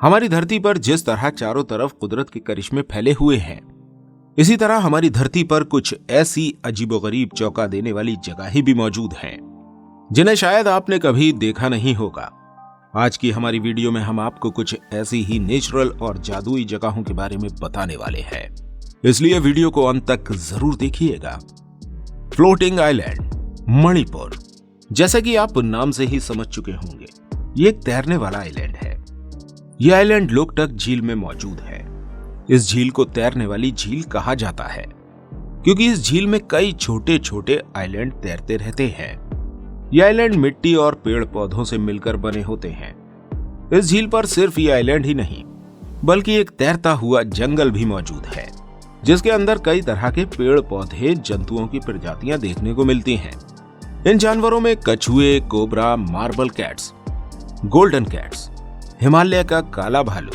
हमारी धरती पर जिस तरह चारों तरफ कुदरत के करिश्मे फैले हुए हैं, इसी तरह हमारी धरती पर कुछ ऐसी अजीबोगरीब चौंका देने वाली जगहें भी मौजूद हैं जिन्हें शायद आपने कभी देखा नहीं होगा। आज की हमारी वीडियो में हम आपको कुछ ऐसी ही नेचुरल और जादुई जगहों के बारे में बताने वाले हैं, इसलिए वीडियो को अंत तक जरूर देखिएगा। फ्लोटिंग आइलैंड मणिपुर, जैसा कि आप नाम से ही समझ चुके होंगे, ये एक तैरने वाला आइलैंड है। यह आइलैंड लोकटक झील में मौजूद है। इस झील को तैरने वाली झील कहा जाता है क्योंकि इस झील में कई छोटे छोटे आइलैंड तैरते रहते हैं। यह आइलैंड मिट्टी और पेड़ पौधों से मिलकर बने होते हैं। इस झील पर सिर्फ ये आइलैंड ही नहीं बल्कि एक तैरता हुआ जंगल भी मौजूद है, जिसके अंदर कई तरह के पेड़ पौधे, जंतुओं की प्रजातियां देखने को मिलती हैं। इन जानवरों में कछुए, cobra, marble cats, golden cats, Himalaya का काला भालू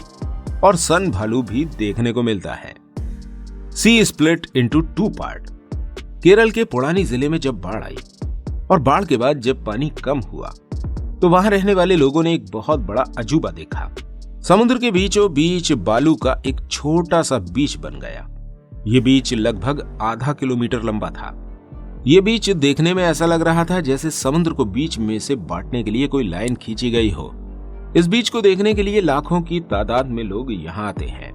और सन भालू भी देखने को मिलता है। सी स्प्लिट इनटू 2 पार्ट। केरल के पुरानी जिले में जब बाढ़ आई और बाढ़ के बाद जब पानी कम हुआ तो वहां रहने वाले लोगों ने एक बहुत बड़ा अजूबा देखा। समुद्र के बीचों बीच बालू का एक छोटा सा बीच बन गया। ये बीच लगभग आधा किलोमीटर लंबा था। ये बीच देखने में ऐसा लग रहा था जैसे समुद्र को बीच में से बांटने के लिए कोई लाइन खींची गई हो। इस बीच को देखने के लिए लाखों की तादाद में लोग यहाँ आते हैं,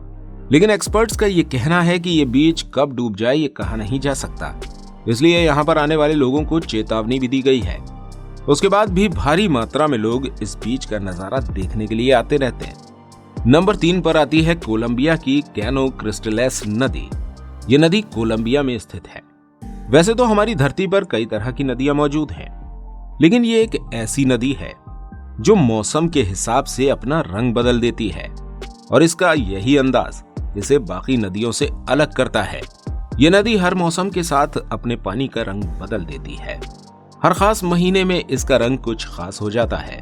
लेकिन एक्सपर्ट्स का ये कहना है कि ये बीच कब डूब जाए ये कहा नहीं जा सकता, इसलिए यहाँ पर आने वाले लोगों को चेतावनी भी दी गई है। उसके बाद भी भारी मात्रा में लोग इस बीच का नजारा देखने के लिए आते रहते हैं। नंबर 3 पर आती है कोलंबिया की कैनो क्रिस्टलेस नदी। ये नदी कोलंबिया में स्थित है। वैसे तो हमारी धरती पर कई तरह की नदियां मौजूद हैं, लेकिन ये एक ऐसी नदी है जो मौसम के हिसाब से अपना रंग बदल देती है और इसका यही अंदाज इसे बाकी नदियों से अलग करता है। ये नदी हर मौसम के साथ अपने पानी का रंग बदल देती है। हर खास महीने में इसका रंग कुछ खास हो जाता है।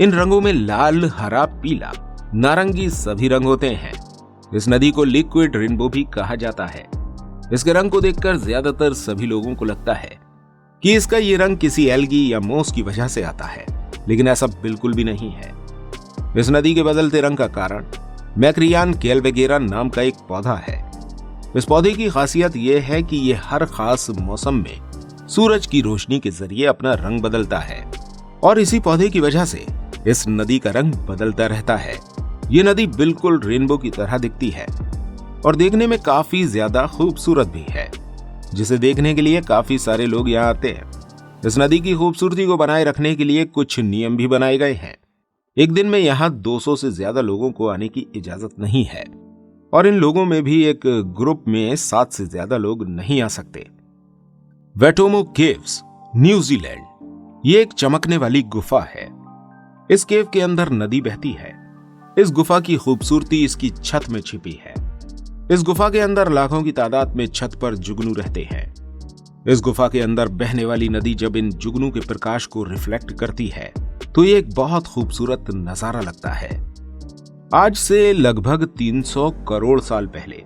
इन रंगों में लाल, हरा, पीला, नारंगी सभी रंग होते हैं। इस नदी को लिक्विड रेनबो भी कहा जाता है। इसके रंग को देखकर ज्यादातर सभी लोगों को लगता है कि इसका ये रंग किसी एल्गी या मोस की वजह से आता है, लेकिन ऐसा बिल्कुल भी नहीं है। इस नदी के बदलते रंग का कारण मैक्रियान कैलवेगेरा नाम का एक पौधा है। इस पौधे की खासियत यह है कि यह हर खास मौसम में सूरज की रोशनी के जरिए अपना रंग बदलता है और इसी पौधे की वजह से इस नदी का रंग बदलता रहता है। ये नदी बिल्कुल रेनबो की तरह दिखती है और देखने में काफी ज्यादा खूबसूरत भी है, जिसे देखने के लिए काफी सारे लोग यहाँ आते हैं। इस नदी की खूबसूरती को बनाए रखने के लिए कुछ नियम भी बनाए गए हैं। एक दिन में यहाँ 200 से ज्यादा लोगों को आने की इजाजत नहीं है और इन लोगों में भी एक ग्रुप में 7 से ज्यादा लोग नहीं आ सकते। वेटोमो केव्स, न्यूजीलैंड। ये एक चमकने वाली गुफा है। इस केव के अंदर नदी बहती है। इस गुफा की खूबसूरती इसकी छत में छिपी है। इस गुफा के अंदर लाखों की तादाद में छत पर जुगनू रहते हैं। इस गुफा के अंदर बहने वाली नदी जब इन जुगनू के प्रकाश को रिफ्लेक्ट करती है तो ये एक बहुत खूबसूरत नजारा लगता है। आज से लगभग 300 करोड़ साल पहले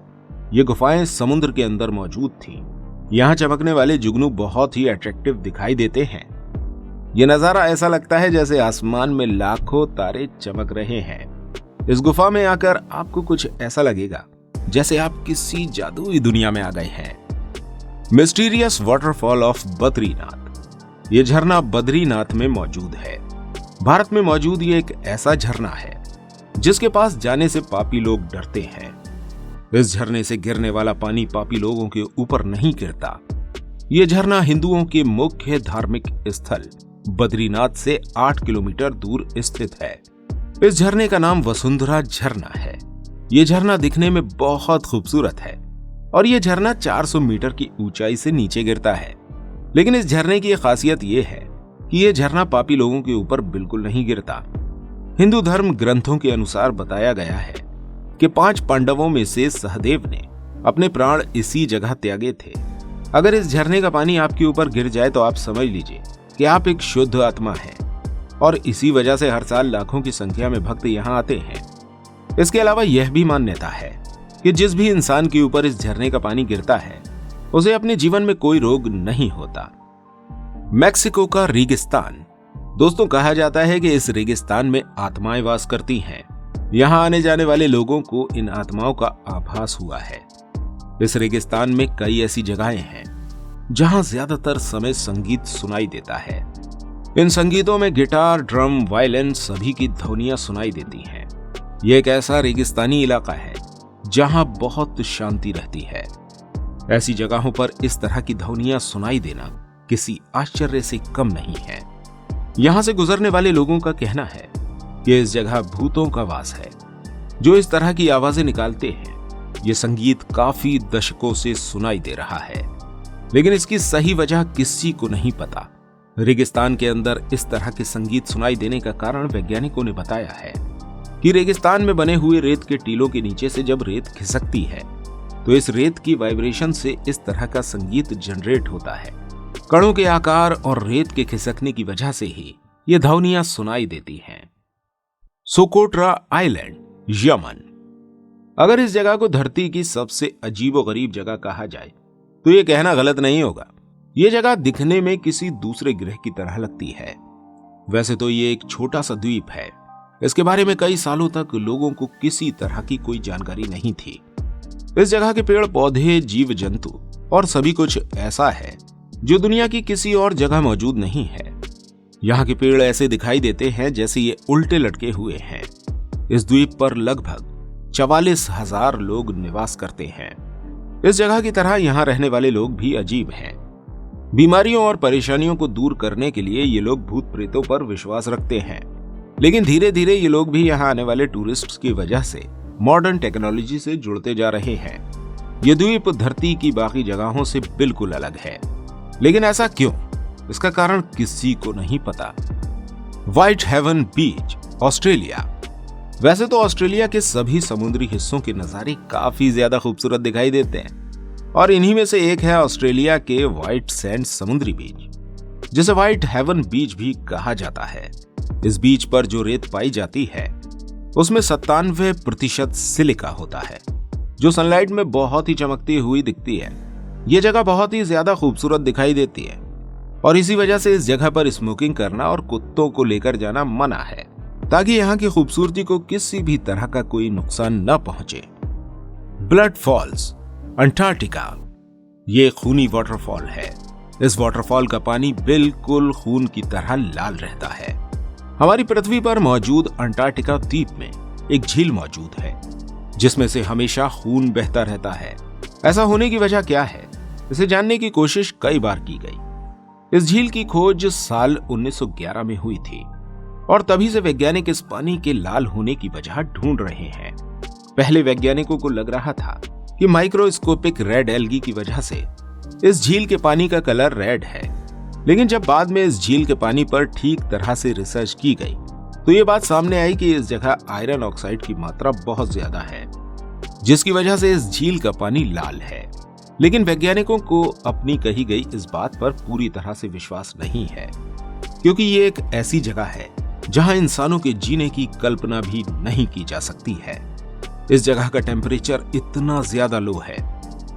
ये गुफाएं समुद्र के अंदर मौजूद थीं। यहाँ चमकने वाले जुगनू बहुत ही अट्रैक्टिव दिखाई देते हैं। ये नजारा ऐसा लगता है जैसे आसमान में लाखों तारे चमक रहे हैं। इस गुफा में आकर आपको कुछ ऐसा लगेगा जैसे आप किसी जादुई दुनिया में आ गए हैं। Mysterious waterfall of Badrinath. ये झरना बद्रीनाथ में मौजूद है। भारत में मौजूद ये एक ऐसा झरना है जिसके पास जाने से पापी लोग डरते हैं। इस झरने से गिरने वाला पानी पापी लोगों के ऊपर नहीं गिरता। ये झरना हिंदुओं के मुख्य धार्मिक स्थल बद्रीनाथ से 8 किलोमीटर दूर स्थित है। इस झरने का नाम वसुंधरा झरना है। ये झरना दिखने में बहुत खूबसूरत है और ये झरना 400 मीटर की ऊंचाई से नीचे गिरता है। लेकिन इस झरने की खासियत ये है कि ये झरना पापी लोगों के ऊपर बिल्कुल नहीं गिरता। हिंदू धर्म ग्रंथों के अनुसार बताया गया है कि 5 पांडवों में से सहदेव ने अपने प्राण इसी जगह त्यागे थे। अगर इस झरने का पानी आपके ऊपर गिर जाए तो आप समझ लीजिए कि आप एक शुद्ध आत्मा हैं और इसी वजह से हर साल लाखों की संख्या में भक्त यहाँ आते हैं। इसके अलावा यह भी मान्यता है कि जिस भी इंसान के ऊपर इस झरने का पानी गिरता है उसे अपने जीवन में कोई रोग नहीं होता। मैक्सिको का रेगिस्तान। दोस्तों, कहा जाता है कि इस रेगिस्तान में आत्माएं वास करती हैं। यहाँ आने जाने वाले लोगों को इन आत्माओं का आभास हुआ है। इस रेगिस्तान में कई ऐसी जगहें हैं जहां ज्यादातर समय संगीत सुनाई देता है। इन संगीतों में गिटार, ड्रम, वायलिन सभी की ध्वनियां सुनाई देती हैं। ये एक ऐसा रेगिस्तानी इलाका है जहां बहुत शांति रहती है। ऐसी जगहों पर इस तरह की ध्वनियां सुनाई देना किसी आश्चर्य से कम नहीं है। यहां से गुजरने वाले लोगों का कहना है कि इस जगह भूतों का वास है जो इस तरह की आवाजें निकालते हैं। ये संगीत काफी दशकों से सुनाई दे रहा है, लेकिन इसकी सही वजह किसी को नहीं पता। रेगिस्तान के अंदर इस तरह के संगीत सुनाई देने का कारण वैज्ञानिकों ने बताया है कि रेगिस्तान में बने हुए रेत के टीलों के नीचे से जब रेत खिसकती है तो इस रेत की वाइब्रेशन से इस तरह का संगीत जनरेट होता है। कणों के आकार और रेत के खिसकने की वजह से ही ये ध्वनियां सुनाई देती हैं। Socotra island, Yemen. अगर इस जगह को धरती की सबसे अजीबोगरीब जगह कहा जाए तो यह कहना गलत नहीं होगा। यह जगह दिखने में किसी दूसरे ग्रह की तरह लगती है। वैसे तो ये एक छोटा सा द्वीप है। इसके बारे में कई सालों तक लोगों को किसी तरह की कोई जानकारी नहीं थी। इस जगह के पेड़ पौधे, जीव जंतु और सभी कुछ ऐसा है जो दुनिया की किसी और जगह मौजूद नहीं है। यहाँ के पेड़ ऐसे दिखाई देते हैं जैसे ये उल्टे लटके हुए हैं। इस द्वीप पर लगभग 44,000 लोग निवास करते हैं। इस जगह की तरह यहाँ रहने वाले लोग भी अजीब हैं। बीमारियों और परेशानियों को दूर करने के लिए ये लोग भूत प्रेतों पर विश्वास रखते हैं, लेकिन धीरे धीरे ये लोग भी यहाँ आने वाले टूरिस्ट्स की वजह से मॉडर्न टेक्नोलॉजी से जुड़ते जा रहे हैं। ये द्वीप धरती की बाकी जगहों से बिल्कुल अलग है, लेकिन ऐसा क्यों? इसका कारण किसी को नहीं पता। व्हाइट हेवन बीच, ऑस्ट्रेलिया। वैसे तो ऑस्ट्रेलिया के सभी समुद्री हिस्सों के नजारे काफी ज्यादा खूबसूरत दिखाई देते हैं और इन्हीं में से एक है ऑस्ट्रेलिया के व्हाइट सैंड समुद्री बीच, जिसे व्हाइट हेवन बीच भी कहा जाता है। इस बीच पर जो रेत पाई जाती है उसमें 97% सिलिका होता है, जो सनलाइट में बहुत ही चमकती हुई दिखती है। यह जगह बहुत ही ज्यादा खूबसूरत दिखाई देती है और इसी वजह से इस जगह पर स्मोकिंग करना और कुत्तों को लेकर जाना मना है, ताकि यहाँ की खूबसूरती को किसी भी तरह का कोई नुकसान न पहुंचे। Blood Falls, Antarctica. ये खूनी वाटरफॉल है। इस वाटरफॉल का पानी बिल्कुल खून की तरह लाल रहता है। हमारी पृथ्वी पर मौजूद अंटार्कटिका द्वीप में एक झील मौजूद है जिसमें से हमेशा खून बहता रहता है। ऐसा होने की वजह क्या है, इसे जानने की कोशिश कई बार की गई। इस झील की खोज साल 1911 में हुई थी और तभी से वैज्ञानिक इस पानी के लाल होने की वजह ढूंढ रहे हैं। पहले वैज्ञानिकों को लग रहा था कि माइक्रोस्कोपिक रेड एल्गी की वजह से इस झील के पानी का कलर रेड है, लेकिन जब बाद में इस झील के पानी पर ठीक तरह से रिसर्च की गई तो ये बात सामने आई कि इस जगह आयरन ऑक्साइड की मात्रा बहुत ज्यादा है, जिसकी वजह से इस झील का पानी लाल है। लेकिन वैज्ञानिकों को अपनी कही गई इस बात पर पूरी तरह से विश्वास नहीं है, क्योंकि ये एक ऐसी जगह है जहां इंसानों के जीने की कल्पना भी नहीं की जा सकती है। इस जगह का टेम्परेचर इतना ज्यादा लो है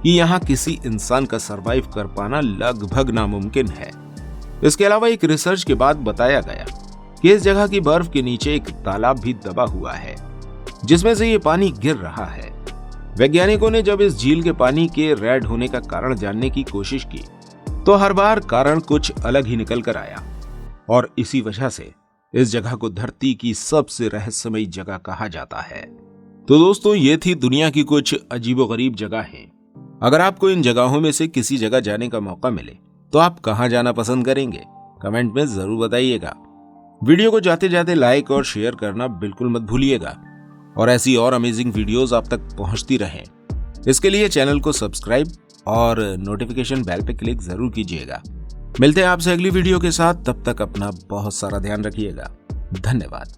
कि यहाँ किसी इंसान का सरवाइव कर पाना लगभग नामुमकिन है। इसके अलावा एक रिसर्च के बाद बताया गया कि इस जगह की बर्फ के नीचे एक तालाब भी दबा हुआ है जिसमें से ये पानी गिर रहा है। वैज्ञानिकों ने जब इस झील के पानी के रेड होने का कारण जानने की कोशिश की तो हर बार कारण कुछ अलग ही निकल कर आया और इसी वजह से इस जगह को धरती की सबसे रहस्यमयी जगह कहा जाता है। तो दोस्तों, ये थी दुनिया की कुछ अजीबोगरीब जगहें। अगर आपको इन जगहों में से किसी जगह जाने का मौका मिले तो आप कहां जाना पसंद करेंगे? कमेंट में जरूर बताइएगा। वीडियो को जाते जाते लाइक और शेयर करना बिल्कुल मत भूलिएगा और ऐसी और अमेजिंग वीडियोस आप तक पहुंचती रहें, इसके लिए चैनल को सब्सक्राइब और नोटिफिकेशन बेल पे क्लिक जरूर कीजिएगा। मिलते हैं आपसे अगली वीडियो के साथ, तब तक अपना बहुत सारा ध्यान रखिएगा। धन्यवाद।